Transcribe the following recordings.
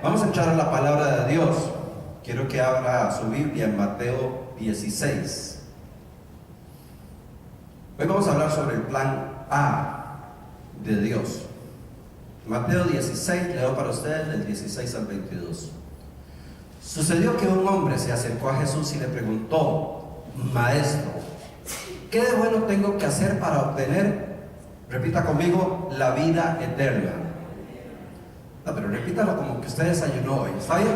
Vamos a entrar a la palabra de Dios. Quiero que abra su Biblia en Mateo 16. Hoy vamos a hablar sobre el plan A de Dios. Mateo 16, leo para ustedes del 16 al 22. Sucedió que un hombre se acercó a Jesús y le preguntó: Maestro, ¿qué de bueno tengo que hacer para obtener, repita conmigo, la vida eterna? No, pero repítalo como que usted desayunó hoy, ¿está bien?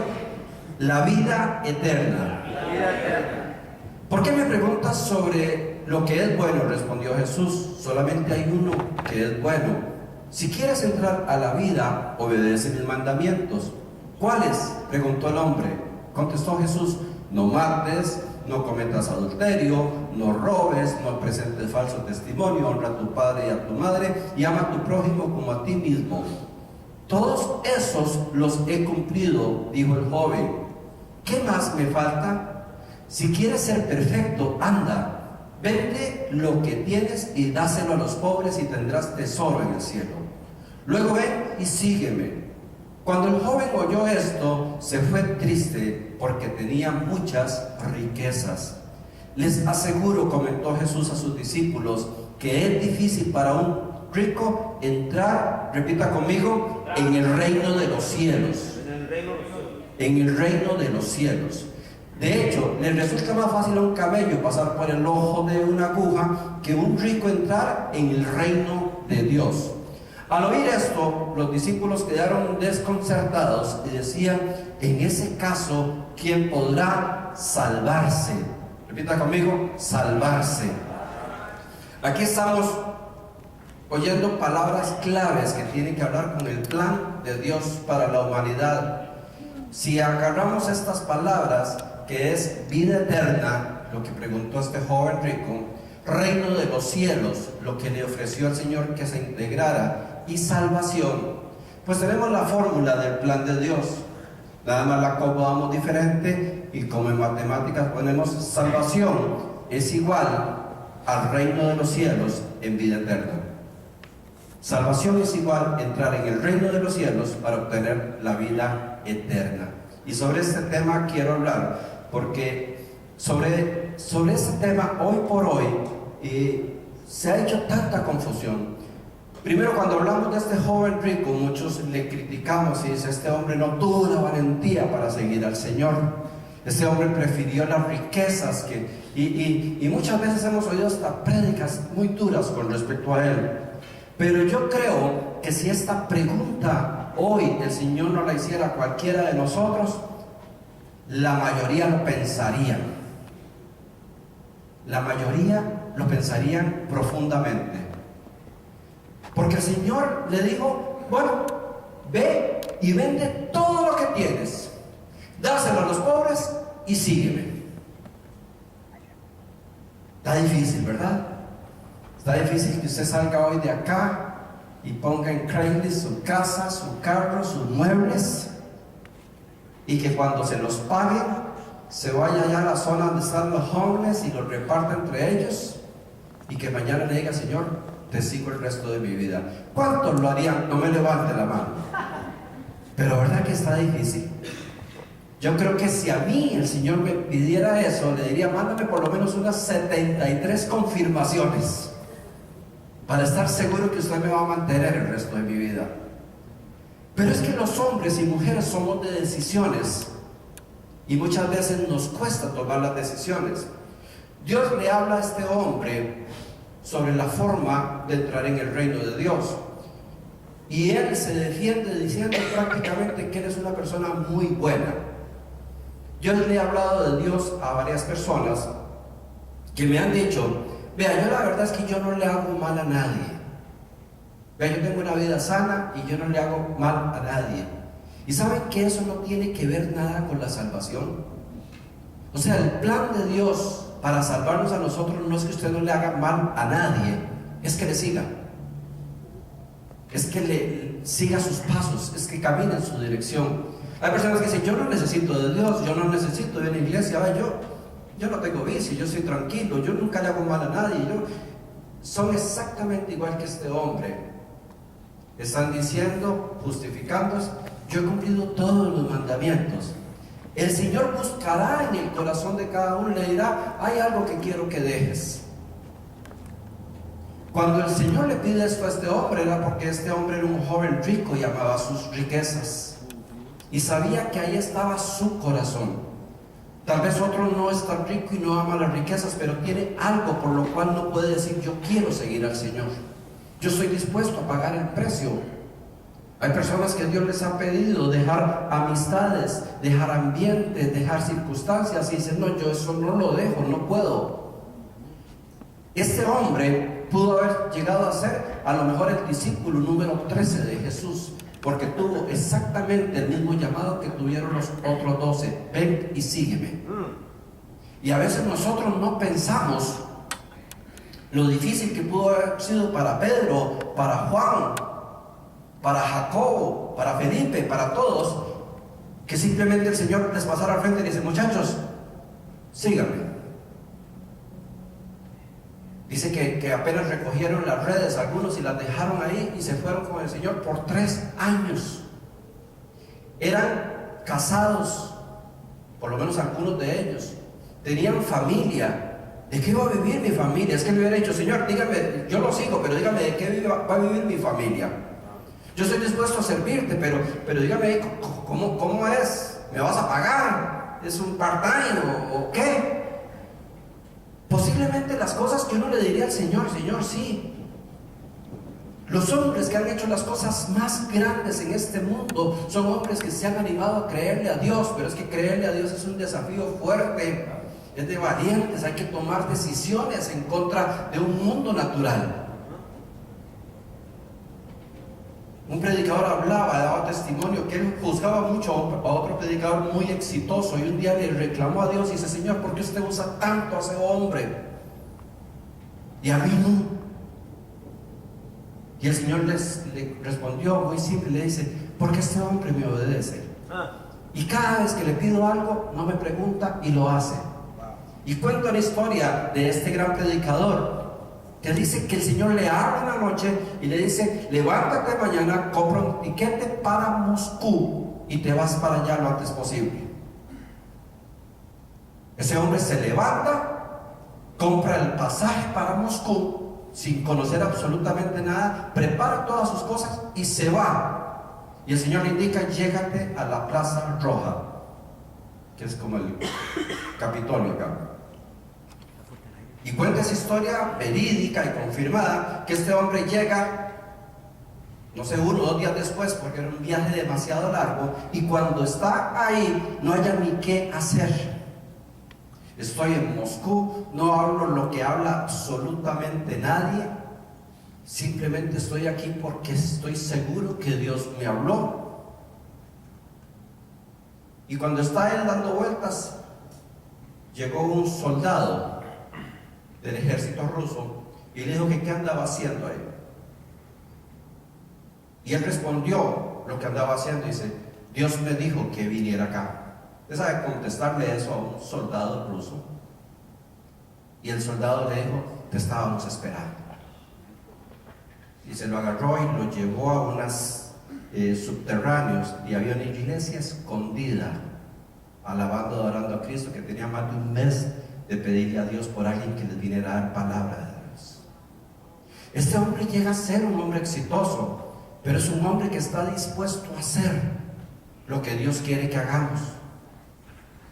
La vida eterna. La vida eterna. ¿Por qué me preguntas sobre lo que es bueno? Respondió Jesús. Solamente hay uno que es bueno. Si quieres entrar a la vida, obedece mis mandamientos. ¿Cuáles?, preguntó el hombre. Contestó Jesús: no mates, no cometas adulterio, no robes, no presentes falso testimonio, honra a tu padre y a tu madre, y ama a tu prójimo como a ti mismo. Todos esos los he cumplido, dijo el joven. ¿Qué más me falta? Si quieres ser perfecto, anda, vende lo que tienes y dáselo a los pobres y tendrás tesoro en el cielo. Luego ven y sígueme. Cuando el joven oyó esto, se fue triste porque tenía muchas riquezas. Les aseguro, comentó Jesús a sus discípulos, que es difícil para un rico entrar, repita conmigo, en el reino de los cielos. En el reino de los cielos. De hecho, le resulta más fácil a un camello pasar por el ojo de una aguja que un rico entrar en el reino de Dios. Al oír esto, los discípulos quedaron desconcertados y decían: en ese caso, ¿quién podrá salvarse? Repita conmigo: salvarse. Aquí estamos oyendo palabras claves que tienen que hablar con el plan de Dios para la humanidad. Si agarramos estas palabras, que es vida eterna, lo que preguntó este joven rico, reino de los cielos, lo que le ofreció al Señor que se integrara, y salvación, pues tenemos la fórmula del plan de Dios. Nada más la acomodamos diferente, y como en matemáticas ponemos salvación es igual al reino de los cielos en vida eterna. Salvación es igual a entrar en el reino de los cielos para obtener la vida eterna. Y sobre este tema quiero hablar, porque sobre este tema hoy por hoy se ha hecho tanta confusión. Primero, cuando hablamos de este joven rico, muchos le criticamos y dicen: este hombre no tuvo la valentía para seguir al Señor. Este hombre prefirió las riquezas y muchas veces hemos oído hasta prédicas muy duras con respecto a él. Pero yo creo que si esta pregunta hoy el Señor no la hiciera a cualquiera de nosotros, la mayoría lo pensarían. La mayoría lo pensarían profundamente. Porque el Señor le dijo: bueno, ve y vende todo lo que tienes, dáselo a los pobres y sígueme. Está difícil, ¿verdad? Está difícil que usted salga hoy de acá y ponga en Craigslist su casa, su carro, sus muebles, y que cuando se los paguen se vaya allá a la zona donde están los homeless y los reparta entre ellos, y que mañana le diga: Señor, te sigo el resto de mi vida. ¿Cuántos lo harían? No me levante la mano. Pero ¿verdad que está difícil? Yo creo que si a mí el Señor me pidiera eso, le diría: mándame por lo menos unas 73 confirmaciones para estar seguro que usted me va a mantener el resto de mi vida. Pero es que los hombres y mujeres somos de decisiones, y muchas veces nos cuesta tomar las decisiones. Dios le habla a este hombre sobre la forma de entrar en el reino de Dios, y él se defiende diciendo prácticamente que eres una persona muy buena. Yo le he hablado de Dios a varias personas que me han dicho: vea, yo la verdad es que yo no le hago mal a nadie. Vea, yo tengo una vida sana y yo no le hago mal a nadie. ¿Y saben que eso no tiene que ver nada con la salvación? O sea, el plan de Dios para salvarnos a nosotros no es que usted no le haga mal a nadie, es que le siga. Es que le siga sus pasos, es que camine en su dirección. Hay personas que dicen: yo no necesito de Dios, yo no necesito de una iglesia, yo no tengo vicio, yo soy tranquilo, yo nunca le hago mal a nadie. Son exactamente igual que este hombre. Están diciendo, justificándose, yo he cumplido todos los mandamientos. El Señor buscará en el corazón de cada uno y le dirá, hay algo que quiero que dejes. Cuando el Señor le pide esto a este hombre, era porque este hombre era un joven rico y amaba sus riquezas. Y sabía que ahí estaba su corazón. Tal vez otro no es tan rico y no ama las riquezas, pero tiene algo por lo cual no puede decir, yo quiero seguir al Señor. Yo estoy dispuesto a pagar el precio. Hay personas que Dios les ha pedido dejar amistades, dejar ambientes, dejar circunstancias y dicen, no, yo eso no lo dejo, no puedo. Este hombre pudo haber llegado a ser a lo mejor el discípulo número 13 de Jesús, porque tuvo exactamente el mismo llamado que tuvieron los otros 12, ven y sígueme. Y a veces nosotros no pensamos lo difícil que pudo haber sido para Pedro, para Juan, para Jacobo, para Felipe, para todos, que simplemente el Señor les pasara al frente y dice, muchachos, síganme. Dice que apenas recogieron las redes algunos y las dejaron ahí y se fueron con el Señor por 3 años. Eran casados, por lo menos algunos de ellos, tenían familia. ¿De qué va a vivir mi familia? Es que me hubiera dicho, Señor, dígame, yo lo sigo, pero dígame de qué va a vivir mi familia. Yo estoy dispuesto a servirte, pero dígame, ¿cómo es? ¿Me vas a pagar? ¿Es un part-time o qué? Posiblemente las cosas que uno le diría al Señor, Señor, sí. Los hombres que han hecho las cosas más grandes en este mundo son hombres que se han animado a creerle a Dios, pero es que creerle a Dios es un desafío fuerte, es de valientes, hay que tomar decisiones en contra de un mundo natural. Un predicador hablaba, daba testimonio que él juzgaba mucho a otro predicador muy exitoso y un día le reclamó a Dios y dice, Señor, ¿por qué usted usa tanto a ese hombre y a mí no? Y el Señor le respondió muy simple, le dice, porque este hombre me obedece y cada vez que le pido algo no me pregunta y lo hace. Y cuento la historia de este gran predicador que dice que el Señor le habla en la noche y le dice, levántate mañana, compra un tiquete para Moscú y te vas para allá lo antes posible. Ese hombre se levanta, compra el pasaje para Moscú sin conocer absolutamente nada, prepara todas sus cosas y se va. Y el Señor le indica, llégate a la Plaza Roja, que es como el Capitolio acá. Y cuenta esa historia verídica y confirmada, que este hombre llega, no sé, 1 o 2 días después, porque era un viaje demasiado largo, y cuando está ahí, no haya ni qué hacer. Estoy en Moscú, no hablo lo que habla absolutamente nadie, simplemente estoy aquí porque estoy seguro que Dios me habló. Y cuando está él dando vueltas, llegó un soldado del ejército ruso y le dijo que qué andaba haciendo ahí. Y él respondió lo que andaba haciendo y dice, Dios me dijo que viniera acá. Usted sabe contestarle eso a un soldado ruso. Y el soldado le dijo, te estábamos esperando. Y se lo agarró y lo llevó a unos subterráneos, y había una iglesia escondida, alabando, adorando a Cristo, que tenía más de un mes de pedirle a Dios por alguien que les viniera a dar palabra de Dios. Este hombre llega a ser un hombre exitoso, pero es un hombre que está dispuesto a hacer lo que Dios quiere que hagamos.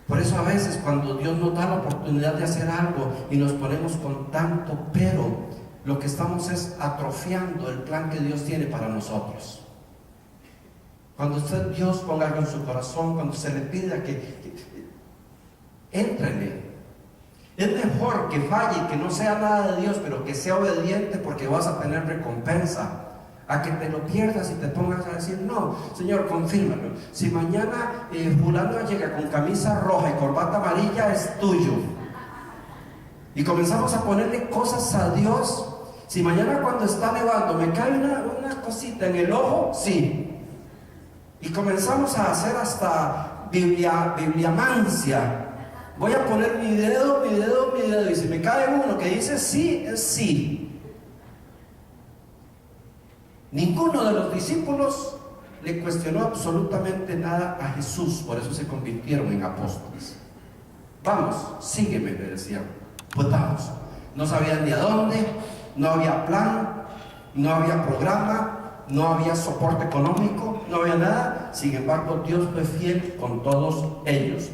Por eso a veces cuando Dios nos da la oportunidad de hacer algo y nos ponemos con tanto pero, lo que estamos es atrofiando el plan que Dios tiene para nosotros. Cuando Dios ponga algo en su corazón, cuando se le pida que éntrele. Es mejor que falle, que no sea nada de Dios, pero que sea obediente, porque vas a tener recompensa, a que te lo pierdas y te pongas a decir, no, Señor, confírmalo. Si mañana fulano llega con camisa roja y corbata amarilla, es tuyo. Y comenzamos a ponerle cosas a Dios. Si mañana cuando está nevando me cae una cosita en el ojo, sí. Y comenzamos a hacer hasta bibliamancia. Voy a poner mi dedo, y si me cae uno que dice sí, es sí. Ninguno de los discípulos le cuestionó absolutamente nada a Jesús, por eso se convirtieron en apóstoles. Vamos, sígueme, le decían. Pues vamos. No sabían ni a dónde, no había plan, no había programa, no había soporte económico, no había nada. Sin embargo, Dios fue fiel con todos ellos.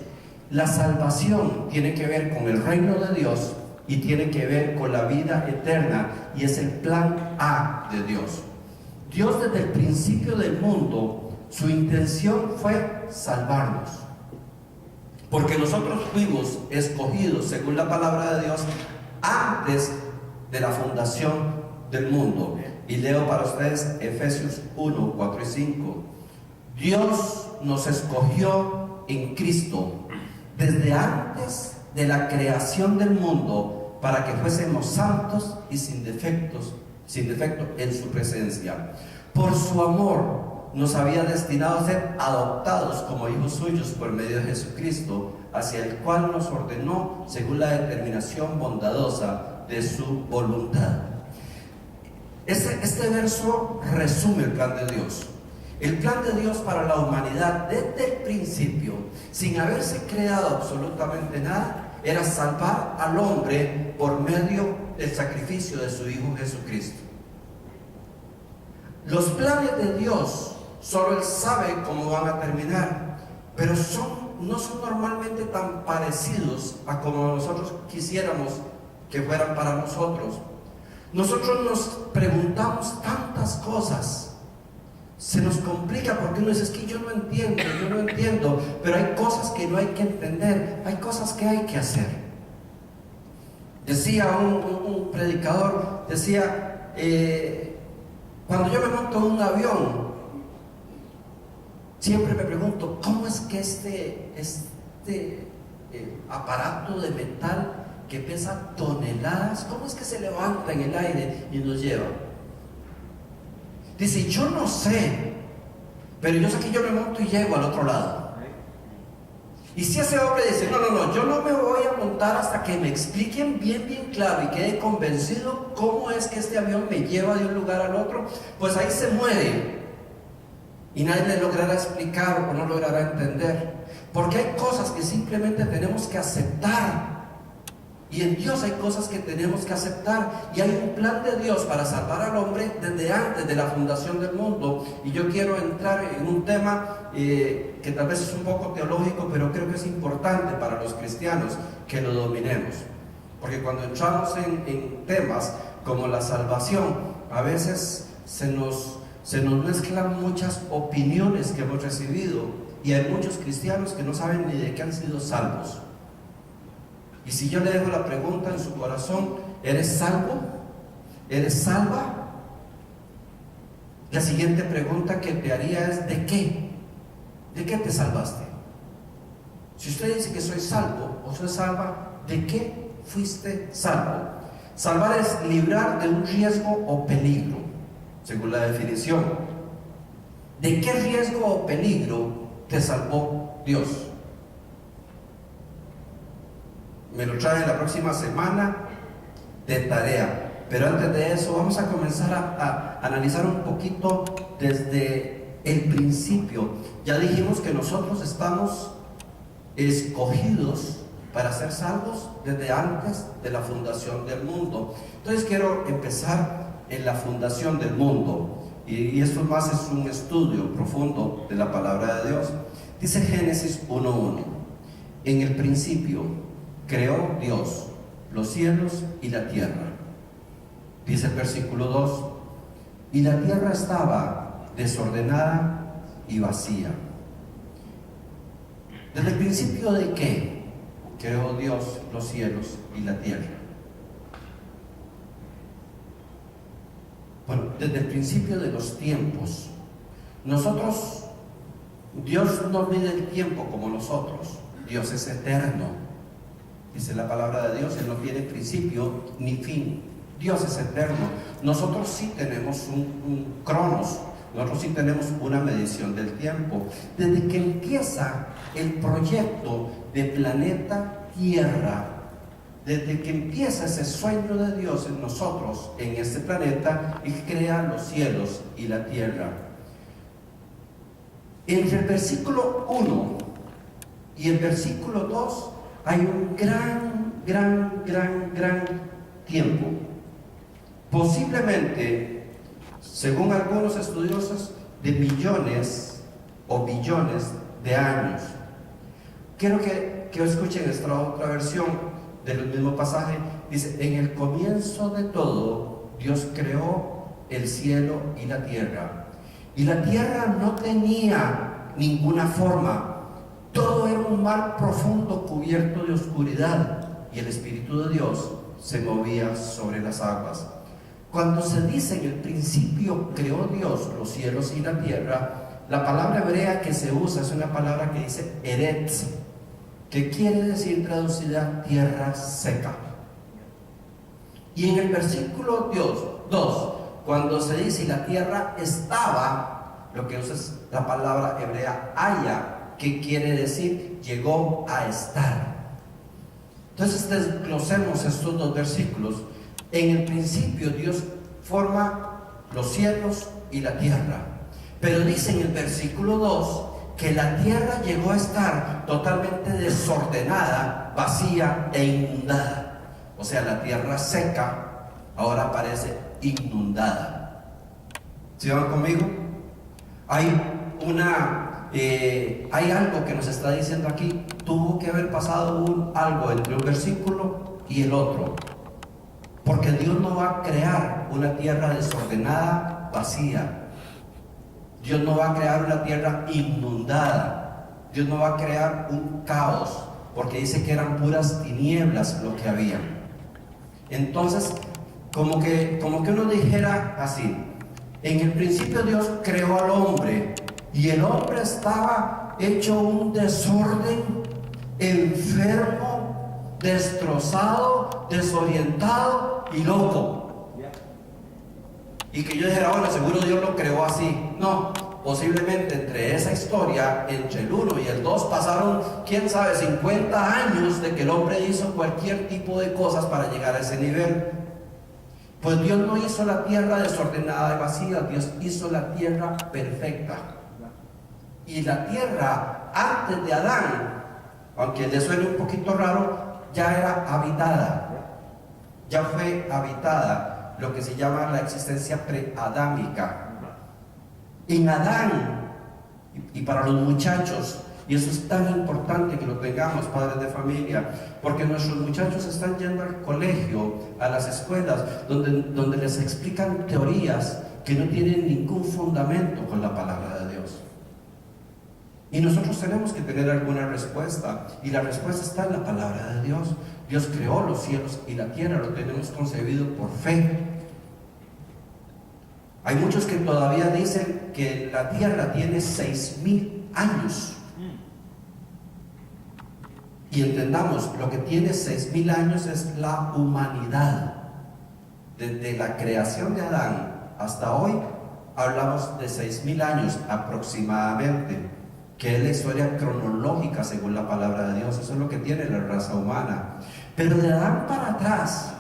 La salvación tiene que ver con el reino de Dios y tiene que ver con la vida eterna, y es el plan A de Dios. Dios, desde el principio del mundo, su intención fue salvarnos, porque nosotros fuimos escogidos según la palabra de Dios antes de la fundación del mundo. Y leo para ustedes Efesios 1, 4 y 5. Dios nos escogió en Cristo desde antes de la creación del mundo para que fuésemos santos y sin defecto en su presencia. Por su amor nos había destinado a ser adoptados como hijos suyos por medio de Jesucristo, hacia el cual nos ordenó según la determinación bondadosa de su voluntad. Este verso resume el plan de Dios. El plan de Dios para la humanidad desde el principio, sin haberse creado absolutamente nada, era salvar al hombre por medio del sacrificio de su Hijo Jesucristo. Los planes de Dios, solo Él sabe cómo van a terminar, pero no son normalmente tan parecidos a como nosotros quisiéramos que fueran para nosotros. Nosotros nos preguntamos tantas cosas, se nos complica porque uno dice, es que yo no entiendo, pero hay cosas que no hay que entender, hay cosas que hay que hacer. Decía un predicador, decía, cuando yo me monto en un avión, siempre me pregunto, ¿cómo es que este aparato de metal que pesa toneladas, cómo es que se levanta en el aire y nos lleva? Dice, yo no sé, pero yo sé que yo me monto y llego al otro lado. Y si ese hombre dice, no, yo no me voy a montar hasta que me expliquen bien claro y quede convencido cómo es que este avión me lleva de un lugar al otro, pues ahí se muere y nadie le logrará explicar o no logrará entender, porque hay cosas que simplemente tenemos que aceptar. Y en Dios hay cosas que tenemos que aceptar, y hay un plan de Dios para salvar al hombre desde antes de la fundación del mundo. Y yo quiero entrar en un tema que tal vez es un poco teológico, pero creo que es importante para los cristianos que lo dominemos, porque cuando entramos en temas como la salvación, a veces se nos mezclan muchas opiniones que hemos recibido, y hay muchos cristianos que no saben ni de qué han sido salvos. Y si yo le dejo la pregunta en su corazón, ¿eres salvo? ¿Eres salva? La siguiente pregunta que te haría es, ¿de qué? ¿De qué te salvaste? Si usted dice que soy salvo o soy salva, ¿de qué fuiste salvo? Salvar es librar de un riesgo o peligro, según la definición. ¿De qué riesgo o peligro te salvó Dios? Me lo trae la próxima semana de tarea, pero antes de eso vamos a comenzar a analizar un poquito desde el principio. Ya dijimos que nosotros estamos escogidos para ser salvos desde antes de la fundación del mundo. Entonces quiero empezar en la fundación del mundo, y esto más es un estudio profundo de la palabra de Dios. Dice Génesis 1:1, en el principio creó Dios los cielos y la tierra. Dice el versículo 2, y la tierra estaba desordenada y vacía. ¿Desde el principio de qué creó Dios los cielos y la tierra? Bueno, desde el principio de los tiempos. Dios no mide el tiempo como nosotros. Dios es eterno. Dice la palabra de Dios, Él no tiene principio ni fin. Dios es eterno. Nosotros sí tenemos un cronos, nosotros sí tenemos una medición del tiempo. Desde que empieza el proyecto de planeta Tierra, desde que empieza ese sueño de Dios en nosotros, en este planeta, Él crea los cielos y la tierra. Entre el versículo 1 y el versículo 2 hay un gran tiempo. Posiblemente, según algunos estudiosos, de millones o billones de años. Quiero que escuchen esta otra versión del mismo pasaje. Dice: en el comienzo de todo, Dios creó el cielo y la tierra. Y la tierra no tenía ninguna forma. Todo era un mar profundo cubierto de oscuridad. Y el Espíritu de Dios se movía sobre las aguas. Cuando se dice en el principio creó Dios los cielos y la tierra, la palabra hebrea que se usa es una palabra que dice eretz, que quiere decir traducida tierra seca. Y en el versículo 2, cuando se dice la tierra estaba, lo que usa es la palabra hebrea haya, que quiere decir llegó a estar. Entonces desglosemos estos dos versículos. En el principio Dios forma los cielos y la tierra, pero dice en el versículo 2 que la tierra llegó a estar totalmente desordenada, vacía e inundada. O sea, la tierra seca ahora parece inundada. ¿Sí van conmigo? Hay algo que nos está diciendo aquí. Tuvo que haber pasado algo entre un versículo y el otro, porque Dios no va a crear una tierra desordenada, vacía. Dios no va a crear una tierra inundada. Dios no va a crear un caos, porque dice que eran puras tinieblas lo que había. Entonces, como que uno dijera así: en el principio Dios creó al hombre, y el hombre estaba hecho un desorden, enfermo, destrozado, desorientado y loco. Y que yo dijera, bueno, seguro Dios lo creó así. No, posiblemente entre esa historia, entre el 1 y el 2 pasaron, quién sabe, 50 años de que el hombre hizo cualquier tipo de cosas para llegar a ese nivel. Pues Dios no hizo la tierra desordenada y vacía, Dios hizo la tierra perfecta. Y la tierra antes de Adán, aunque le suene un poquito raro, ya era habitada, ya fue habitada, lo que se llama la existencia preadámica. En Adán, y para los muchachos, y eso es tan importante que lo tengamos, padres de familia, porque nuestros muchachos están yendo al colegio, a las escuelas, donde les explican teorías que no tienen ningún fundamento con la palabra de Dios. Y nosotros tenemos que tener alguna respuesta, y la respuesta está en la palabra de Dios. Dios creó los cielos y la tierra, lo tenemos concebido por fe. Hay muchos que todavía dicen que la tierra tiene 6,000 años. Y entendamos, lo que tiene 6,000 años es la humanidad. Desde la creación de Adán hasta hoy, hablamos de 6,000 años aproximadamente, que es la historia cronológica según la palabra de Dios. Eso es lo que tiene la raza humana. Pero de Adán para atrás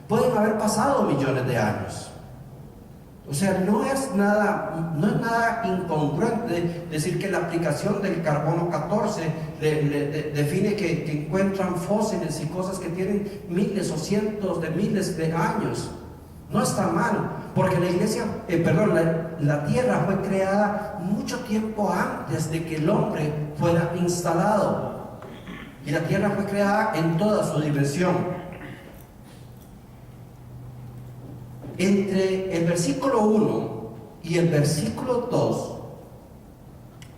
pueden haber pasado millones de años. O sea, no es nada incongruente decir que la aplicación del carbono 14 define que encuentran fósiles y cosas que tienen miles o cientos de miles de años. No está mal, porque la tierra fue creada mucho tiempo antes de que el hombre fuera instalado. Y la tierra fue creada en toda su dimensión. Entre el versículo 1 y el versículo 2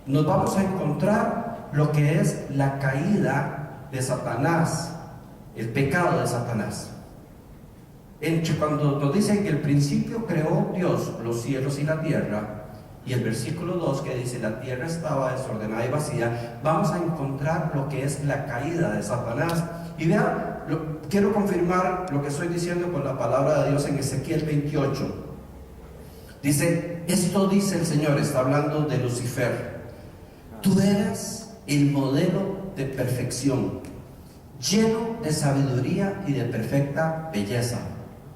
nos vamos a encontrar lo que es la caída de Satanás, el pecado de Satanás. Cuando nos dicen que el principio creó Dios los cielos y la tierra, y el versículo 2 que dice la tierra estaba desordenada y vacía, vamos a encontrar lo que es la caída de Satanás. Y vean, quiero confirmar lo que estoy diciendo con la palabra de Dios en Ezequiel 28. Dice, esto dice el Señor, está hablando de Lucifer: tú eras el modelo de perfección, lleno de sabiduría y de perfecta belleza.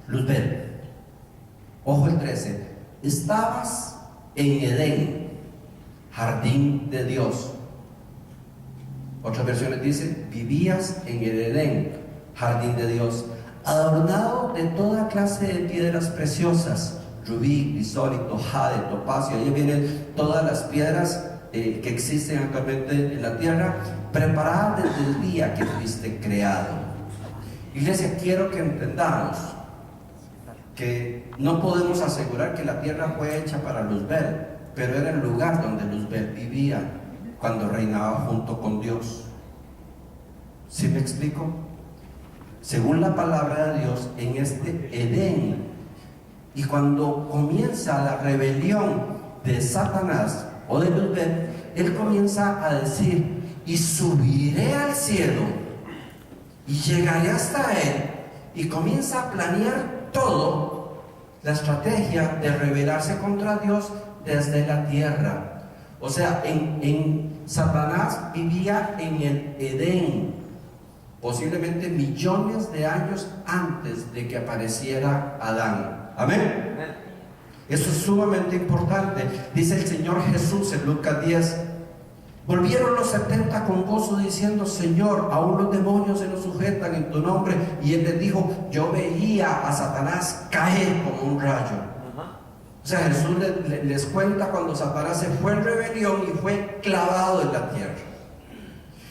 Luzbel, ojo el 13, estabas en Edén, jardín de Dios. Otras versiones dicen, vivías en el Edén, jardín de Dios, adornado de toda clase de piedras preciosas, rubí, crisólito, jade, topacio. Ahí vienen todas las piedras que existen actualmente en la tierra, preparadas desde el día que fuiste creado. Iglesia, quiero que entendamos que no podemos asegurar que la tierra fue hecha para Luzbel, pero era el lugar donde Luzbel vivía cuando reinaba junto con Dios. ¿Sí me explico? Según la palabra de Dios, en este Edén, y cuando comienza la rebelión de Satanás o de Luzbel, él comienza a decir, y subiré al cielo y llegaré hasta él, y comienza a planear todo, la estrategia de rebelarse contra Dios desde la tierra. O sea, Satanás vivía en el Edén, posiblemente millones de años antes de que apareciera Adán. Amén. Eso es sumamente importante. Dice el Señor Jesús en Lucas 10, volvieron los 70 con gozo diciendo, Señor, aún los demonios se nos sujetan en tu nombre. Y él les dijo, yo veía a Satanás caer como un rayo. O sea, Jesús les cuenta cuando Satanás se fue en rebelión y fue clavado en la tierra.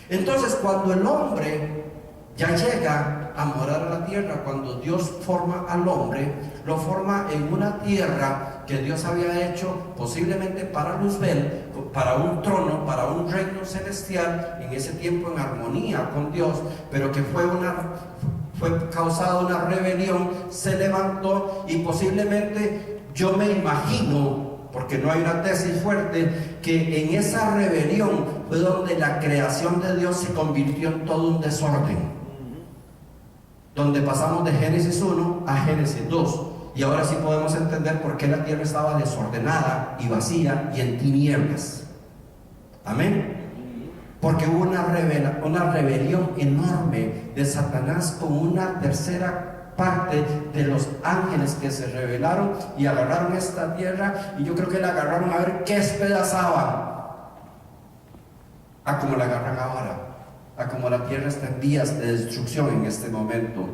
Entonces, cuando el hombre ya llega a morar a la tierra, cuando Dios forma al hombre, lo forma en una tierra que Dios había hecho posiblemente para Luzbel, para un trono, para un reino celestial, en ese tiempo en armonía con Dios, pero que fue causada una rebelión, se levantó y posiblemente, yo me imagino, porque no hay una tesis fuerte, que en esa rebelión fue donde la creación de Dios se convirtió en todo un desorden, donde pasamos de Génesis 1 a Génesis 2, y ahora sí podemos entender por qué la tierra estaba desordenada y vacía y en tinieblas. Amén. Porque hubo una rebelión enorme de Satanás con una tercera parte de los ángeles que se rebelaron y agarraron esta tierra, y yo creo que la agarraron a ver qué despedazaban, a como la agarran ahora, a como la tierra está en vías de destrucción en este momento.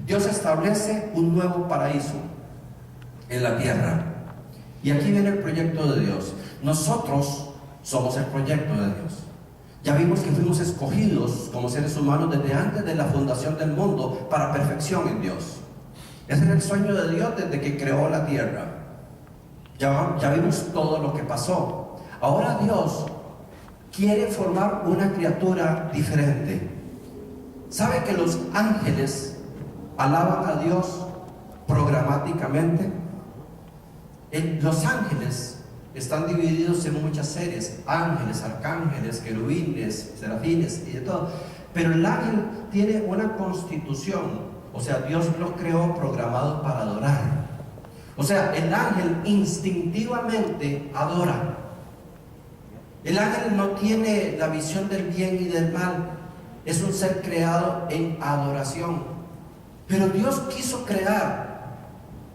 Dios establece un nuevo paraíso en la tierra, y aquí viene el proyecto de Dios. Nosotros somos el proyecto de Dios. Ya vimos que fuimos escogidos como seres humanos desde antes de la fundación del mundo para perfección en Dios. Ese era el sueño de Dios desde que creó la tierra. Ya vimos todo lo que pasó. Ahora Dios quiere formar una criatura diferente. ¿Sabe que los ángeles alaban a Dios programáticamente? Los ángeles están divididos en muchas series: ángeles, arcángeles, querubines, serafines y de todo. Pero el ángel tiene una constitución, o sea, Dios lo creó programado para adorar. O sea, el ángel instintivamente adora. El ángel no tiene la visión del bien y del mal, es un ser creado en adoración. Pero Dios quiso crear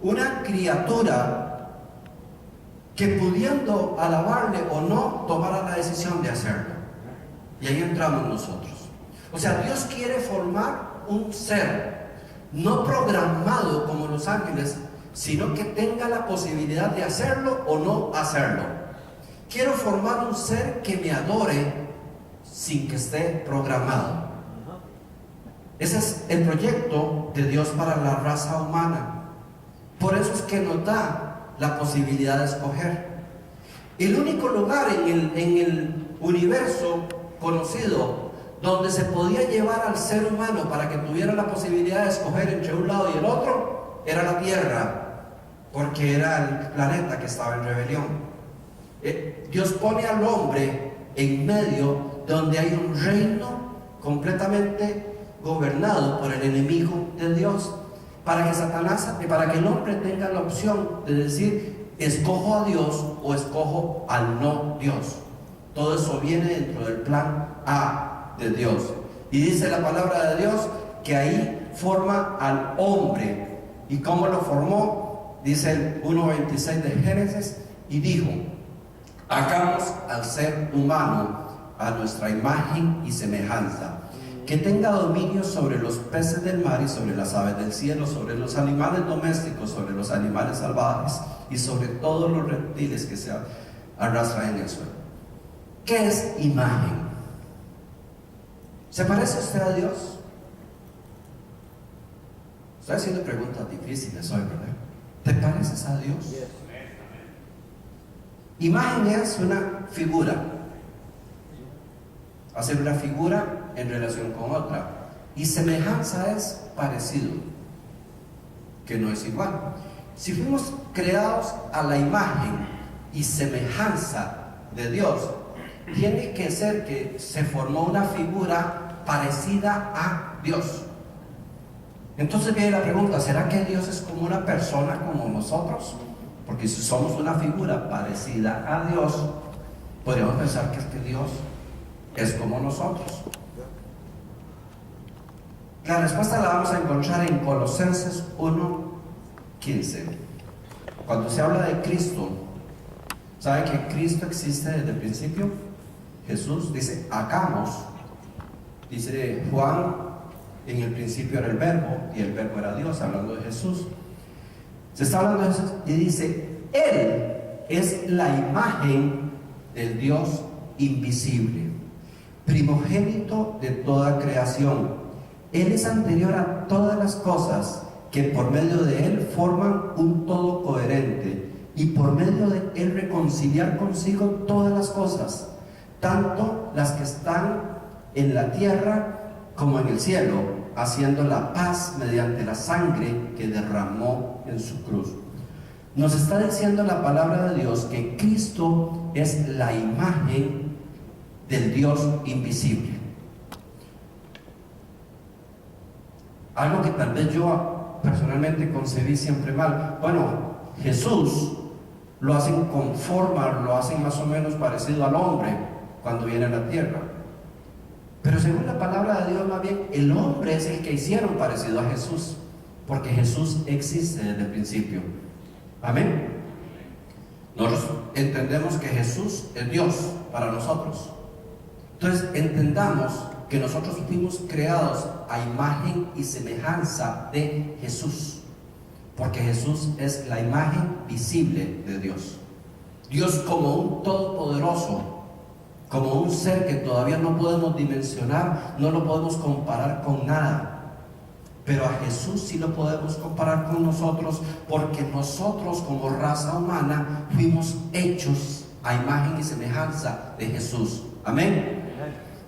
una criatura que, pudiendo alabarle o no, tomara la decisión de hacerlo. Y ahí entramos nosotros. O sea, Dios quiere formar un ser no programado como los ángeles, sino que tenga la posibilidad de hacerlo o no hacerlo. Quiero formar un ser que me adore sin que esté programado. Ese es el proyecto de Dios para la raza humana. Por eso es que nos da la posibilidad de escoger. El único lugar en el universo conocido donde se podía llevar al ser humano para que tuviera la posibilidad de escoger entre un lado y el otro era la Tierra, porque era el planeta que estaba en rebelión. Dios pone al hombre en medio donde hay un reino completamente gobernado por el enemigo de Dios, para que el hombre tenga la opción de decir, escojo a Dios o escojo al no Dios. Todo eso viene dentro del plan A de Dios. Y dice la palabra de Dios que ahí forma al hombre. ¿Y cómo lo formó? Dice el 1:26 de Génesis, y dijo, Hagamos al ser humano a nuestra imagen y semejanza, que tenga dominio sobre los peces del mar y sobre las aves del cielo, sobre los animales domésticos, sobre los animales salvajes y sobre todos los reptiles que se arrastran en el suelo. ¿Qué es imagen? ¿Se parece usted a Dios? Estoy haciendo preguntas difíciles hoy, ¿verdad? ¿Te pareces a Dios? Imagen es una figura. Hacer una figura en relación con otra. Y semejanza es parecido, que no es igual. Si fuimos creados a la imagen y semejanza de Dios, tiene que ser que se formó una figura parecida a Dios. Entonces viene la pregunta, ¿será que Dios es como una persona como nosotros? Porque si somos una figura parecida a Dios, podríamos pensar que Dios es como nosotros. La respuesta la vamos a encontrar en Colosenses 1:15. Cuando se habla de Cristo, ¿sabe que Cristo existe desde el principio? Jesús dice, hagamos. Dice Juan, en el principio era el verbo, y el verbo era Dios, hablando de Jesús. Se está hablando de Jesús y dice, Él es la imagen del Dios invisible, primogénito de toda creación. Él es anterior a todas las cosas, que por medio de Él forman un todo coherente, y por medio de Él reconciliar consigo todas las cosas, tanto las que están en la tierra como en el cielo, haciendo la paz mediante la sangre que derramó en su cruz. Nos está diciendo la palabra de Dios que Cristo es la imagen del Dios invisible. Algo que tal vez yo personalmente concebí siempre mal. Bueno, Jesús lo hacen con forma, lo hacen más o menos parecido al hombre cuando viene a la tierra. Pero según la palabra de Dios, más bien, el hombre es el que hicieron parecido a Jesús, porque Jesús existe desde el principio. Amén. Nosotros entendemos que Jesús es Dios para nosotros. Entonces entendamos que nosotros fuimos creados a imagen y semejanza de Jesús, porque Jesús es la imagen visible de Dios. Dios como un todopoderoso, como un ser que todavía no podemos dimensionar, no lo podemos comparar con nada. Pero a Jesús sí lo podemos comparar con nosotros, porque nosotros como raza humana fuimos hechos a imagen y semejanza de Jesús. Amén.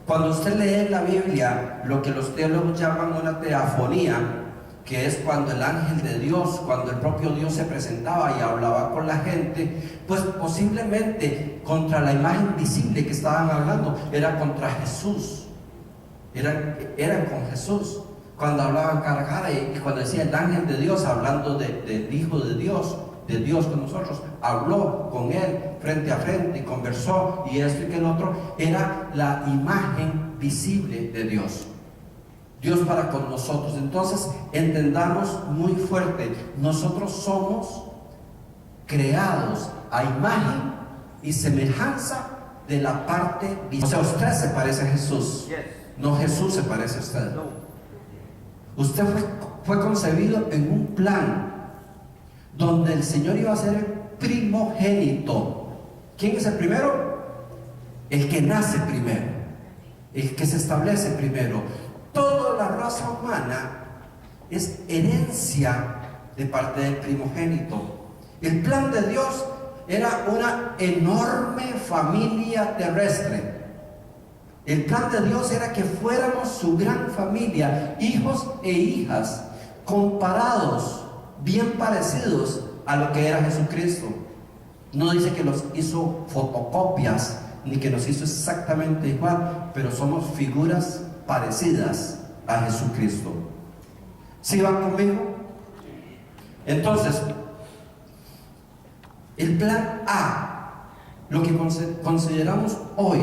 Cuando usted lee en la Biblia lo que los teólogos llaman una teofanía, que es cuando el ángel de Dios, cuando el propio Dios se presentaba y hablaba con la gente, pues posiblemente contra la imagen visible que estaban hablando era contra Jesús, eran con Jesús. Cuando hablaban cara a cara y cuando decía el ángel de Dios, hablando del Hijo de Dios con nosotros, habló con él frente a frente y conversó, y esto y que el otro, era la imagen visible de Dios. Dios para con nosotros. Entonces entendamos muy fuerte, nosotros somos creados a imagen y semejanza de la parte visible. O sea, usted se parece a Jesús, no Jesús se parece a usted. Usted fue concebido en un plan donde el Señor iba a ser el primogénito. ¿Quién es el primero? El que nace primero, el que se establece primero. Toda la raza humana es herencia de parte del primogénito. El plan de Dios era una enorme familia terrestre. El plan de Dios era que fuéramos su gran familia, hijos e hijas, comparados, bien parecidos a lo que era Jesucristo. No dice que los hizo fotocopias, ni que nos hizo exactamente igual, pero somos figuras parecidas a Jesucristo. ¿Sí van conmigo? Entonces, el plan A, lo que consideramos hoy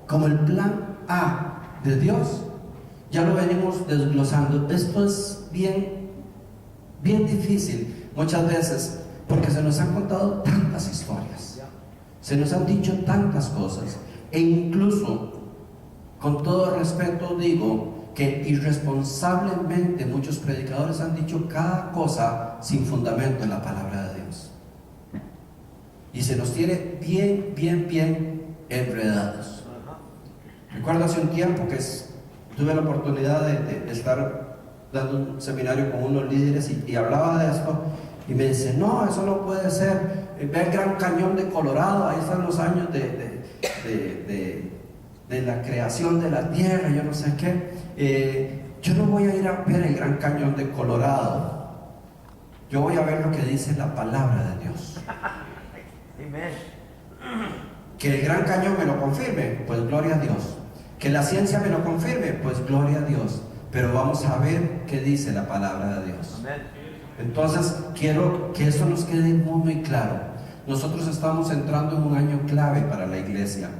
como el plan A de Dios, ya lo venimos desglosando. Esto es bien difícil muchas veces, porque se nos han contado tantas historias. Se nos han dicho tantas cosas, e incluso, con todo respeto digo, que irresponsablemente muchos predicadores han dicho cada cosa sin fundamento en la palabra de Dios. Y se nos tiene bien enredados. Recuerdo hace un tiempo que tuve la oportunidad de estar dando un seminario con unos líderes y hablaba de esto, y me dice, no, eso no puede ser. Ve el Gran Cañón de Colorado, ahí están los años de la creación de la tierra, yo no sé qué. Yo no voy a ir a ver el Gran Cañón de Colorado, yo voy a ver lo que dice la palabra de Dios. Que el Gran Cañón me lo confirme, pues gloria a Dios. Que la ciencia me lo confirme, pues gloria a Dios. Pero vamos a ver qué dice la palabra de Dios. Entonces quiero que eso nos quede muy claro. Nosotros estamos entrando en un año clave para la iglesia,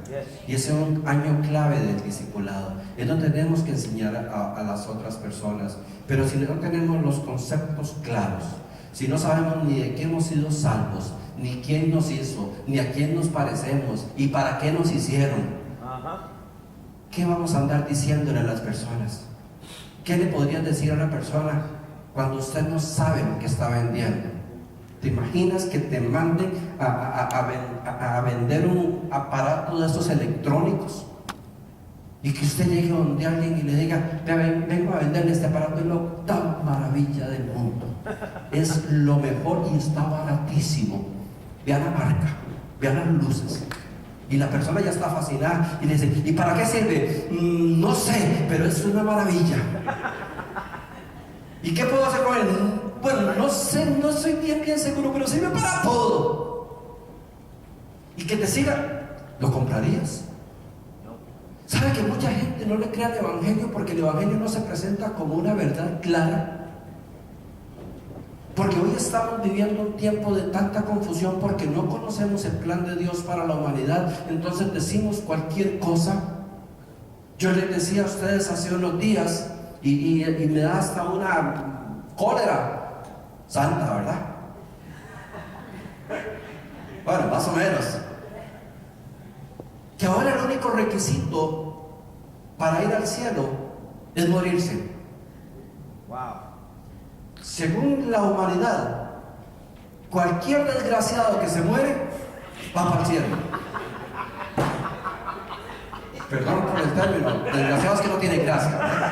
y ese es un año clave del discipulado. Es donde tenemos que enseñar a las otras personas. Pero si no tenemos los conceptos claros, si no sabemos ni de qué hemos sido salvos, ni quién nos hizo, ni a quién nos parecemos y para qué nos hicieron, ¿qué vamos a andar diciéndole a las personas? ¿Qué le podrían decir a una persona cuando usted no sabe lo que está vendiendo? ¿Te imaginas que te manden a vender un aparato de estos electrónicos y que usted llegue donde alguien y le diga, vengo a venderle este aparato, es la octava maravilla del mundo, es lo mejor y está baratísimo, vean la marca, vean las luces? Y la persona ya está fascinada y le dice, ¿y para qué sirve? No sé, pero es una maravilla. ¿Y qué puedo hacer con él? Bueno, no sé, no soy bien seguro, pero sirve para todo. Y que te siga, ¿lo comprarías? ¿Sabe que mucha gente no le cree al Evangelio porque el Evangelio no se presenta como una verdad clara? Porque hoy estamos viviendo un tiempo de tanta confusión porque no conocemos el plan de Dios para la humanidad. Entonces decimos cualquier cosa. Yo les decía a ustedes hace unos días, y me da hasta una cólera santa, ¿verdad? Bueno, más o menos. Que ahora el único requisito para ir al cielo es morirse. Wow. Según la humanidad, cualquier desgraciado que se muere va para el cielo. Perdón por el término, desgraciados que no tienen gracia, ¿verdad?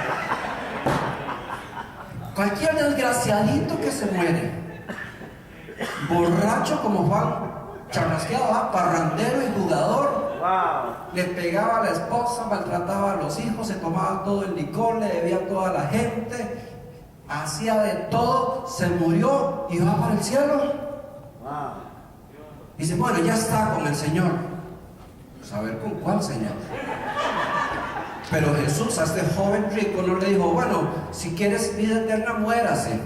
Cualquier desgraciadito que se muere, borracho como Juan, charrasqueado, parrandero y jugador, le pegaba a la esposa, maltrataba a los hijos, se tomaba todo el licor, le debía a toda la gente, hacía de todo, se murió y va para el cielo. Dice, bueno, ya está con el Señor. Pues a ver, ¿con cuál Señor? Pero Jesús a este joven rico no le dijo, bueno, si quieres vida eterna, muérase.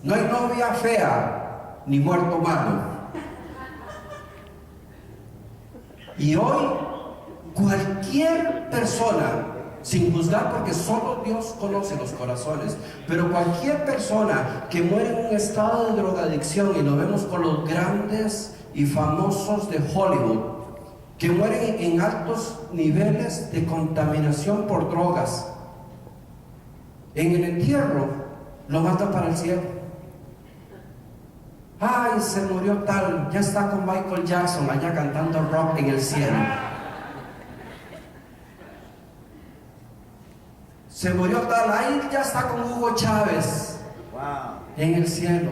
No hay novia fea ni muerto malo. Y hoy cualquier persona, sin juzgar porque solo Dios conoce los corazones, pero cualquier persona que muere en un estado de drogadicción, y lo vemos con los grandes y famosos de Hollywood, que mueren en altos niveles de contaminación por drogas, en el entierro lo mandan para el cielo. Ay, se murió tal, ya está con Michael Jackson allá cantando rock en el cielo. Se murió tal, ahí ya está con Hugo Chávez en el cielo.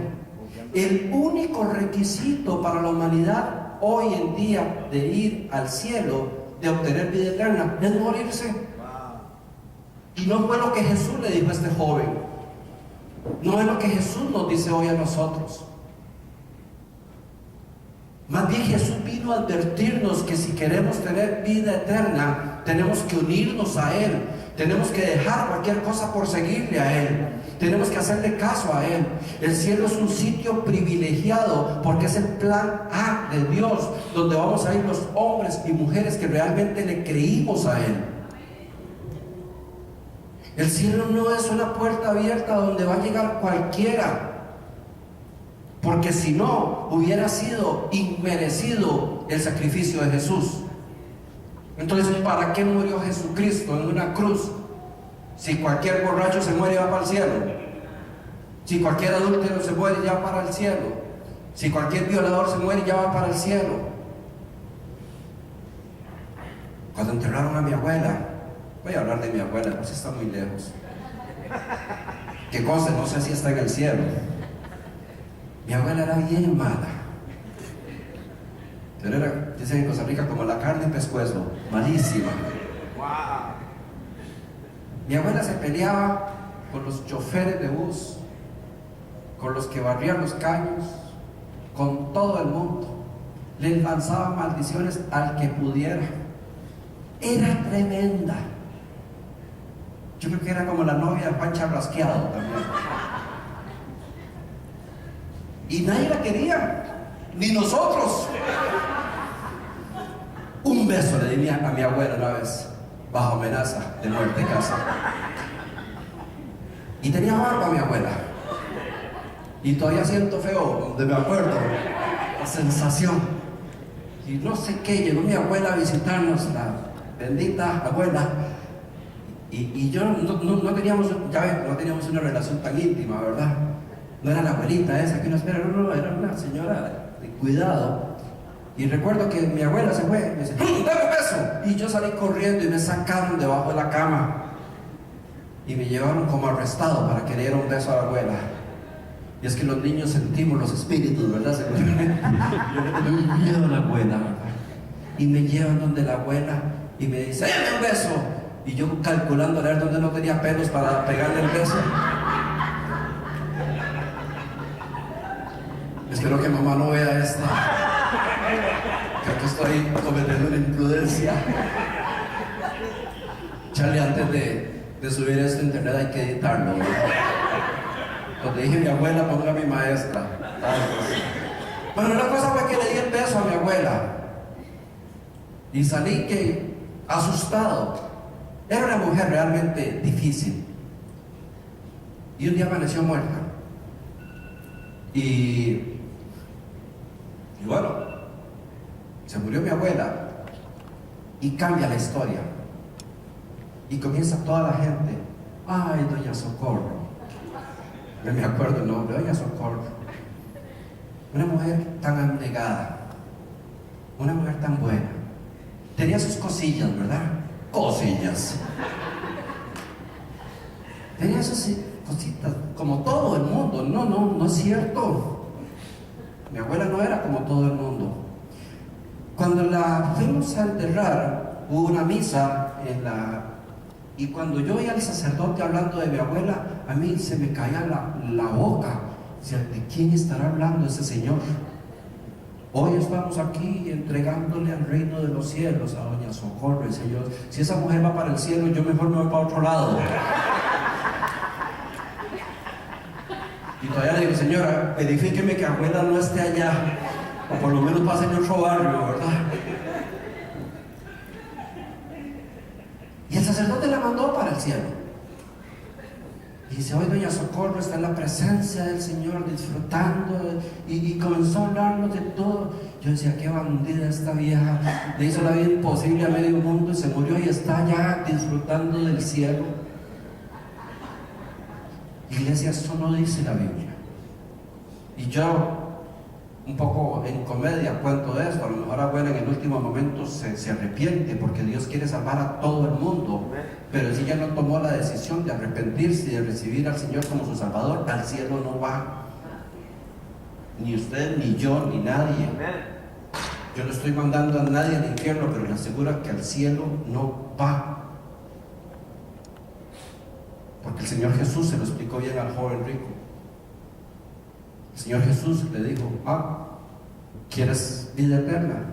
El único requisito para la humanidad hoy en día de ir al cielo, de obtener vida eterna, es morirse. Y no fue lo que Jesús le dijo a este joven, no es lo que Jesús nos dice hoy a nosotros. Más bien Jesús vino a advertirnos que si queremos tener vida eterna, tenemos que unirnos a Él, tenemos que dejar cualquier cosa por seguirle a Él, tenemos que hacerle caso a Él. El cielo es un sitio privilegiado porque es el plan A de Dios, donde vamos a ir los hombres y mujeres que realmente le creímos a Él. El cielo no es una puerta abierta donde va a llegar cualquiera, porque si no, hubiera sido inmerecido el sacrificio de Jesús. Entonces, ¿para qué murió Jesucristo en una cruz? Si cualquier borracho se muere, va para el cielo. Si cualquier adúltero se muere, ya va para el cielo. Si cualquier violador se muere, ya va para el cielo. Cuando enterraron a mi abuela, voy a hablar de mi abuela, pues está muy lejos. Que cosa, no sé si está en el cielo. Mi abuela era bien mala. Pero era, dicen en Costa Rica, como la carne en pescuezo, malísima. Mi abuela se peleaba con los choferes de bus, con los que barrían los caños, con todo el mundo. Les lanzaba maldiciones al que pudiera. Era tremenda. Yo creo que era como la novia de Pancha Rasqueado también. Y nadie la quería, ni nosotros. Un beso le di a mi abuela una vez, bajo amenaza de muerte en casa. Y tenía barba mi abuela. Y todavía siento feo, donde me acuerdo, la sensación. Y no sé qué, llegó mi abuela a visitarnos, la bendita abuela. Y yo no teníamos, ya ven, no teníamos una relación tan íntima, ¿verdad? No era la abuelita esa que uno espera, no, era una señora de cuidado. Y recuerdo que mi abuela se fue, me dice, ¡dame un beso! Y yo salí corriendo y me sacaron debajo de la cama. Y me llevaron como arrestado para que le diera un beso a la abuela. Y es que los niños sentimos los espíritus, ¿verdad? Seguramente. Yo le tenía miedo a la abuela, ¿verdad? Y me llevan donde la abuela y me dice, ¡dame un beso! Y yo calculando a ver dónde no tenía pelos para pegarle el beso. Espero que mamá no vea esta. Creo que estoy cometiendo una imprudencia. Charlie, antes de subir esto a internet hay que editarlo, ¿no? Cuando dije mi abuela, ponga a mi maestra. Bueno, la cosa fue que le di el beso a mi abuela. Y salí que asustado. Era una mujer realmente difícil. Y un día amaneció muerta. Y bueno, se murió mi abuela y cambia la historia. Y comienza toda la gente, ¡ay, doña Socorro! No me acuerdo el nombre, doña Socorro. Una mujer tan abnegada, una mujer tan buena. Tenía sus cosillas, ¿verdad? Cosillas. Tenía sus cositas, como todo el mundo. No es cierto. Mi abuela no era como todo el mundo. Cuando la fuimos a enterrar, hubo una misa y cuando yo oía al sacerdote hablando de mi abuela, a mí se me caía la boca. Decía, ¿de quién estará hablando ese señor? Hoy estamos aquí entregándole al reino de los cielos a doña Socorro. Y Señor, si esa mujer va para el cielo, yo mejor me voy para otro lado. Y todavía le digo, señora, verifíqueme que abuela no esté allá, o por lo menos pase en otro barrio, ¿verdad? Y el sacerdote la mandó para el cielo. Y dice, hoy doña Socorro está en la presencia del Señor disfrutando, y comenzó a hablarnos de todo. Yo decía, qué bandida esta vieja, le hizo la vida imposible a medio mundo y se murió y está ya disfrutando del cielo. Iglesia, eso no dice la Biblia. Y yo, un poco en comedia, cuento de esto. A lo mejor abuela en el último momento se arrepiente porque Dios quiere salvar a todo el mundo. Pero si ella no tomó la decisión de arrepentirse y de recibir al Señor como su Salvador, al cielo no va. Ni usted, ni yo, ni nadie. Yo no estoy mandando a nadie al infierno, pero le aseguro que al cielo no va. Porque el Señor Jesús se lo explicó bien al joven rico. El Señor Jesús le dijo, ¿quieres vida eterna?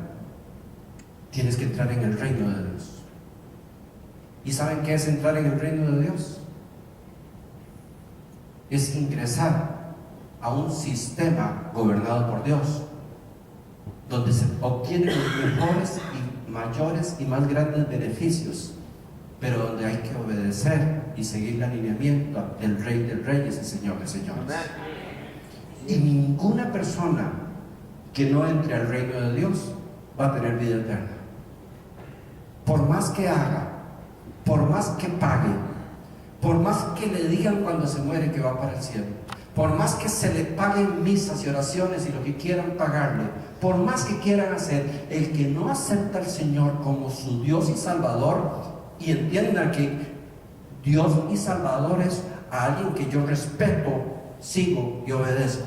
Tienes que entrar en el reino de Dios. ¿Y saben qué es entrar en el reino de Dios? Es ingresar a un sistema gobernado por Dios, donde se obtienen los mejores y mayores y más grandes beneficios, pero donde hay que obedecer y seguir el alineamiento del Rey de Reyes y Señor de Señores. Y ninguna persona que no entre al reino de Dios va a tener vida eterna. Por más que haga, por más que pague, por más que le digan cuando se muere que va para el cielo, por más que se le paguen misas y oraciones y lo que quieran pagarle, por más que quieran hacer, el que no acepta al Señor como su Dios y Salvador, y entienda que Dios y Salvador es a alguien que yo respeto, sigo y obedezco.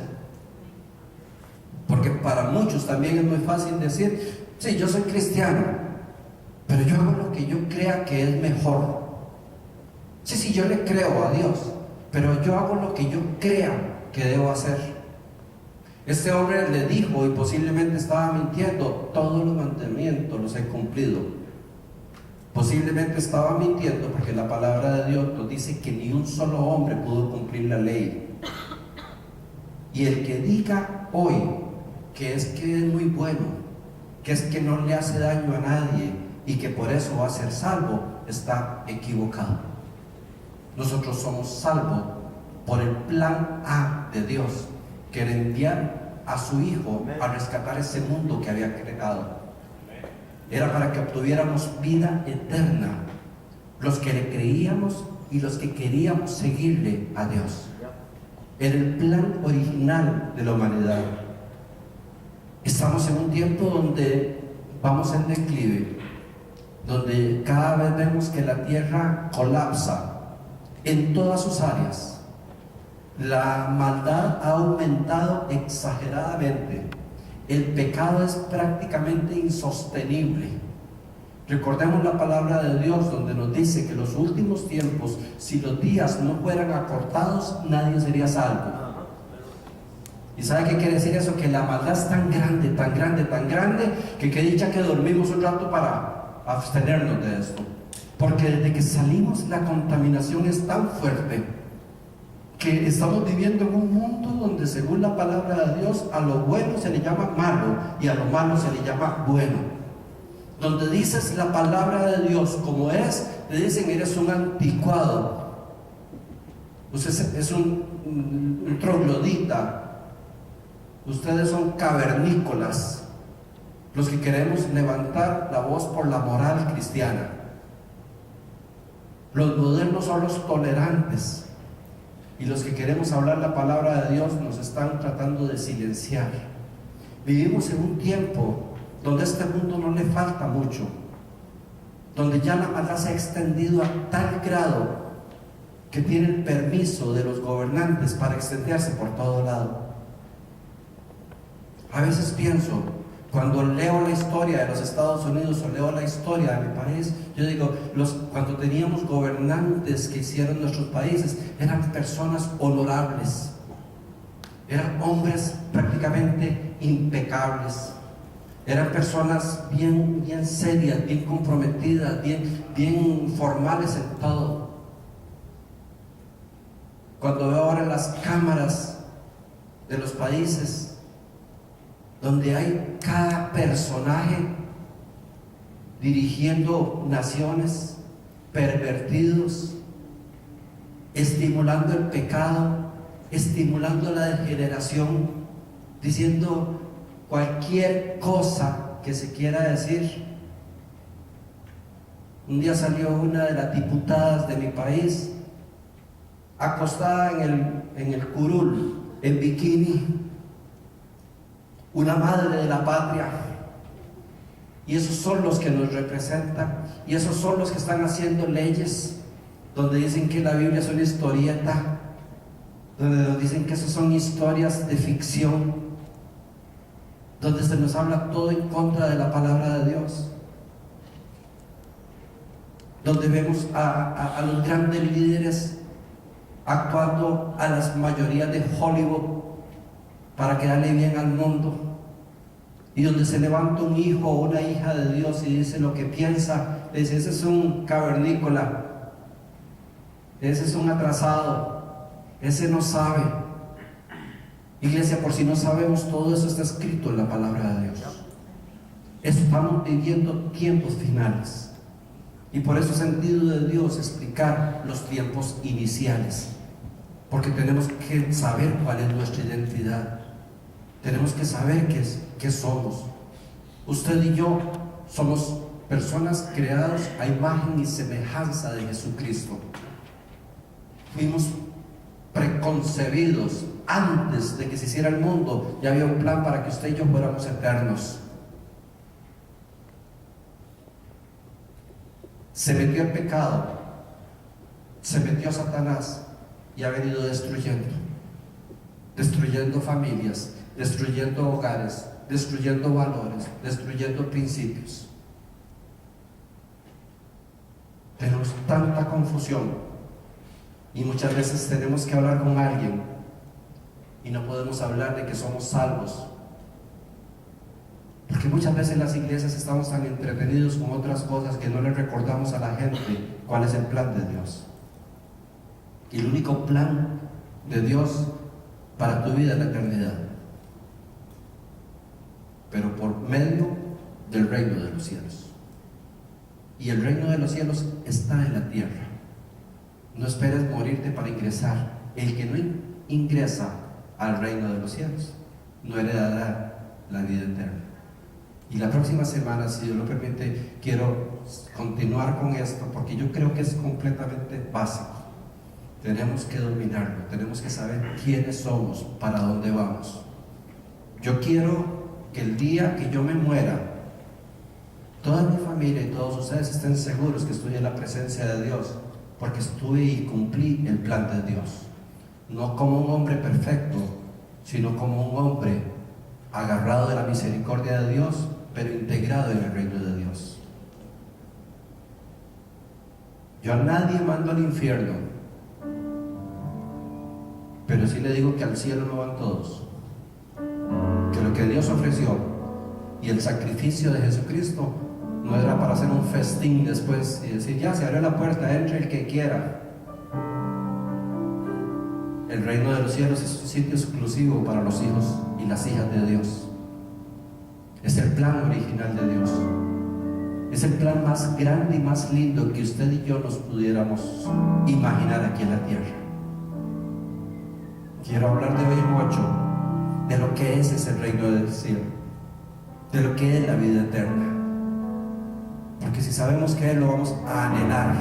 Porque para muchos también es muy fácil decir, sí, yo soy cristiano, pero yo hago lo que yo crea que es mejor. Sí, yo le creo a Dios, pero yo hago lo que yo crea que debo hacer. Este hombre le dijo, y posiblemente estaba mintiendo, todos los mandamientos los he cumplido. Posiblemente estaba mintiendo porque la palabra de Dios nos dice que ni un solo hombre pudo cumplir la ley. Y el que diga hoy que es muy bueno, que es que no le hace daño a nadie y que por eso va a ser salvo, está equivocado. Nosotros somos salvos por el plan A de Dios, que era enviar a su Hijo a rescatar ese mundo que había creado. Era para que obtuviéramos vida eterna, los que le creíamos y los que queríamos seguirle a Dios. Era el plan original de la humanidad. Estamos en un tiempo donde vamos en declive, donde cada vez vemos que la tierra colapsa en todas sus áreas. La maldad ha aumentado exageradamente. El pecado es prácticamente insostenible. Recordemos la palabra de Dios donde nos dice que en los últimos tiempos, si los días no fueran acortados, nadie sería salvo. ¿Y sabe qué quiere decir eso? Que la maldad es tan grande, tan grande, tan grande, que qué dicha que dormimos un rato para abstenernos de esto. Porque desde que salimos la contaminación es tan fuerte que estamos viviendo en un mundo donde, según la palabra de Dios, a lo bueno se le llama malo y a lo malo se le llama bueno. Donde dices la palabra de Dios como es, te dicen eres un anticuado, usted es un troglodita, ustedes son cavernícolas, los que queremos levantar la voz por la moral cristiana. Los modernos son los tolerantes, y los que queremos hablar la palabra de Dios nos están tratando de silenciar. Vivimos en un tiempo donde a este mundo no le falta mucho, donde ya la maldad se ha extendido a tal grado que tiene el permiso de los gobernantes para extenderse por todo lado. A veces pienso, cuando leo la historia de los Estados Unidos o leo la historia de mi país, yo digo, cuando teníamos gobernantes que hicieron nuestros países, eran personas honorables, eran hombres prácticamente impecables, eran personas bien serias, bien comprometidas, bien formales en todo. Cuando veo ahora las cámaras de los países, donde hay cada personaje dirigiendo naciones, pervertidos, estimulando el pecado, estimulando la degeneración, diciendo cualquier cosa que se quiera decir. Un día salió una de las diputadas de mi país acostada en el curul, en bikini, una madre de la patria, y esos son los que nos representan, y esos son los que están haciendo leyes donde dicen que la Biblia es una historieta, donde nos dicen que esas son historias de ficción, donde se nos habla todo en contra de la palabra de Dios, donde vemos a los grandes líderes actuando a las mayorías de Hollywood para quedarle bien al mundo, y donde se levanta un hijo o una hija de Dios y dice lo que piensa, le dice, ese es un cavernícola, ese es un atrasado, ese no sabe. Iglesia, por si no sabemos, todo eso está escrito en la palabra de Dios. Estamos viviendo tiempos finales, y por eso es sentido de Dios explicar los tiempos iniciales. Porque tenemos que saber cuál es nuestra identidad. Tenemos que saber qué somos. Usted y yo somos personas creadas a imagen y semejanza de Jesucristo. Fuimos preconcebidos antes de que se hiciera el mundo. Ya había un plan para que usted y yo fuéramos eternos. Se metió el pecado, se metió Satanás y ha venido destruyendo familias, destruyendo hogares, destruyendo valores, destruyendo principios. Tenemos tanta confusión y muchas veces tenemos que hablar con alguien y no podemos hablar de que somos salvos, porque muchas veces en las iglesias estamos tan entretenidos con otras cosas que no le recordamos a la gente cuál es el plan de Dios. Y el único plan de Dios para tu vida es la eternidad, pero por medio del reino de los cielos. Y el reino de los cielos está en la tierra. No esperes morirte para ingresar. El que no ingresa al reino de los cielos no heredará la vida eterna. Y la próxima semana, si Dios lo permite, quiero continuar con esto, porque yo creo que es completamente básico. Tenemos que dominarlo, tenemos que saber quiénes somos, para dónde vamos. Yo quiero que el día que yo me muera, toda mi familia y todos ustedes estén seguros que estoy en la presencia de Dios, porque estuve y cumplí el plan de Dios. No como un hombre perfecto, sino como un hombre agarrado de la misericordia de Dios, pero integrado en el reino de Dios. Yo a nadie mando al infierno, pero sí le digo que al cielo no van todos. Que lo que Dios ofreció y el sacrificio de Jesucristo no era para hacer un festín después y decir, ya se abrió la puerta, entre el que quiera. El reino de los cielos es un sitio exclusivo para los hijos y las hijas de Dios. Es el plan original de Dios. Es el plan más grande y más lindo que usted y yo nos pudiéramos imaginar aquí en la tierra. Quiero hablar de hoy mucho de lo que es ese reino del cielo, de lo que es la vida eterna. Porque si sabemos que lo vamos a anhelar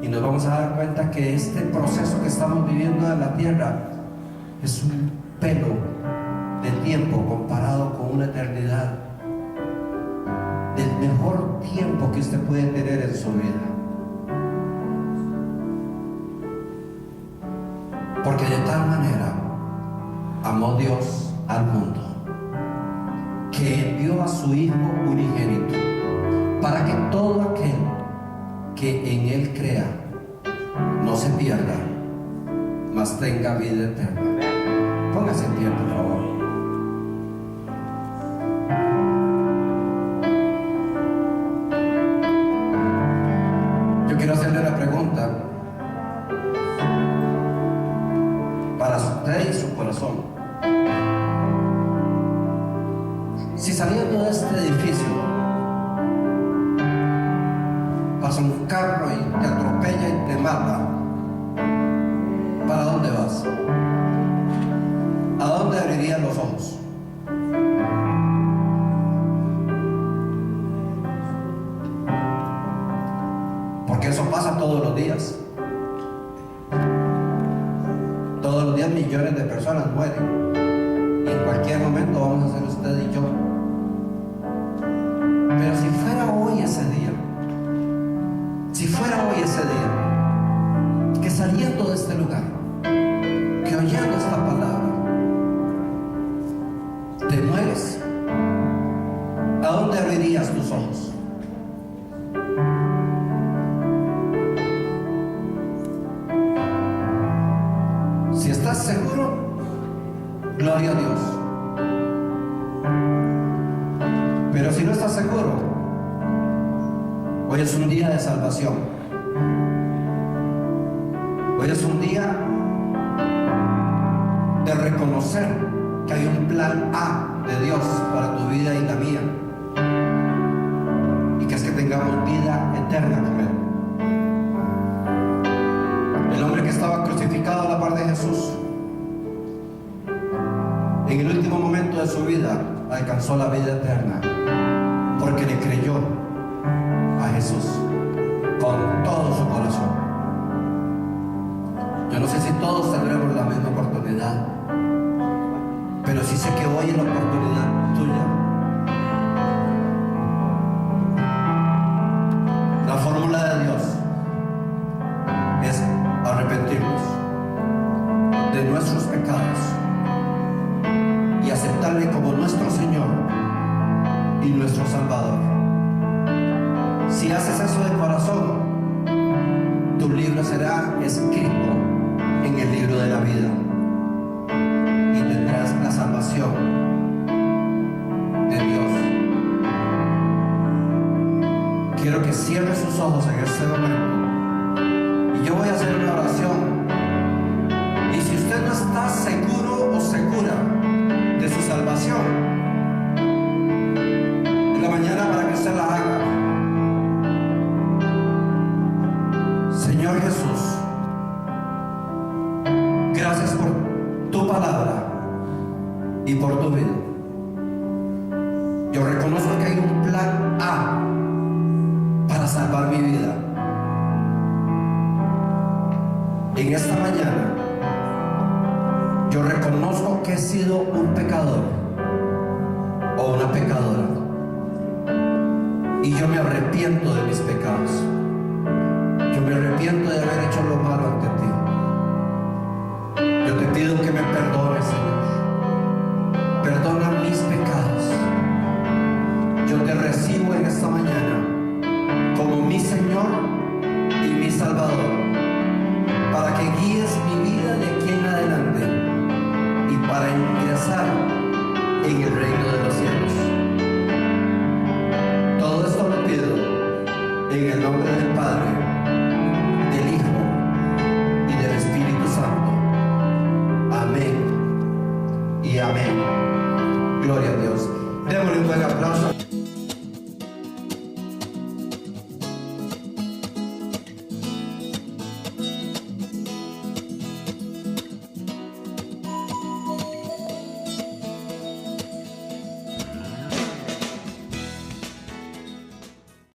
y nos vamos a dar cuenta que este proceso que estamos viviendo en la tierra es un pelo de tiempo comparado con una eternidad, del mejor tiempo que usted puede tener en su vida. Porque de tal manera amó Dios al mundo, que envió a su Hijo unigénito, para que todo aquel que en Él crea no se pierda, mas tenga vida eterna. Póngase en pie, por favor. Yo quiero hacerle la pregunta para usted y su corazón. Si saliendo de este edificio pasa un carro y te atropella y te mata, ¿para dónde vas? ¿A dónde abrirían los ojos? Porque eso pasa todos los días. Todos los días millones de personas mueren. Y en cualquier momento vamos a ser usted y yo. Pero si fuera hoy ese día, que saliendo de este lugar, que oyendo esta palabra, te mueres, ¿a dónde abrirías tus ojos? Si estás seguro, gloria a Dios. Pero si no estás seguro, hoy es un día de salvación. Hoy es un día de reconocer que hay un plan A de Dios para tu vida y la mía, y que es que tengamos vida eterna con Él. El hombre que estaba crucificado Jesús, en el último momento de su vida, alcanzó la vida eterna, porque le creyó a Jesús con todo su corazón. Yo no sé si todos tendremos la misma oportunidad, pero sí sé que hoy es la oportunidad tuya. La fórmula de Dios es arrepentirnos de nuestros pecados y aceptarle como nuestro Señor y nuestro Salvador. Si haces eso de corazón, tu libro será escrito en el libro de la vida y tendrás la salvación de Dios. Quiero que cierre sus ojos en este momento y yo voy a hacer una oración. Y si usted no está seguro o segura de su salvación, en la mañana, para que usted la haga. Señor Jesús, gracias por tu palabra y por tu vida. Yo reconozco que hay un plan A para salvar mi vida. En esta mañana yo reconozco que he sido un pecador o una pecadora y yo me arrepiento de mis pecados. Yo me arrepiento de haber hecho lo malo ante ti. Yo te pido que me perdones, Señor. Perdona mis pecados. Yo te recibo en esta mañana como mi Señor y mi Salvador, para que guíes mi vida de aquí en adelante y para ingresar en el reino de los cielos. Todo esto lo pido en el nombre del Padre, del Hijo y del Espíritu Santo. Amén y amén. Gloria a Dios. Démosle un buen aplauso.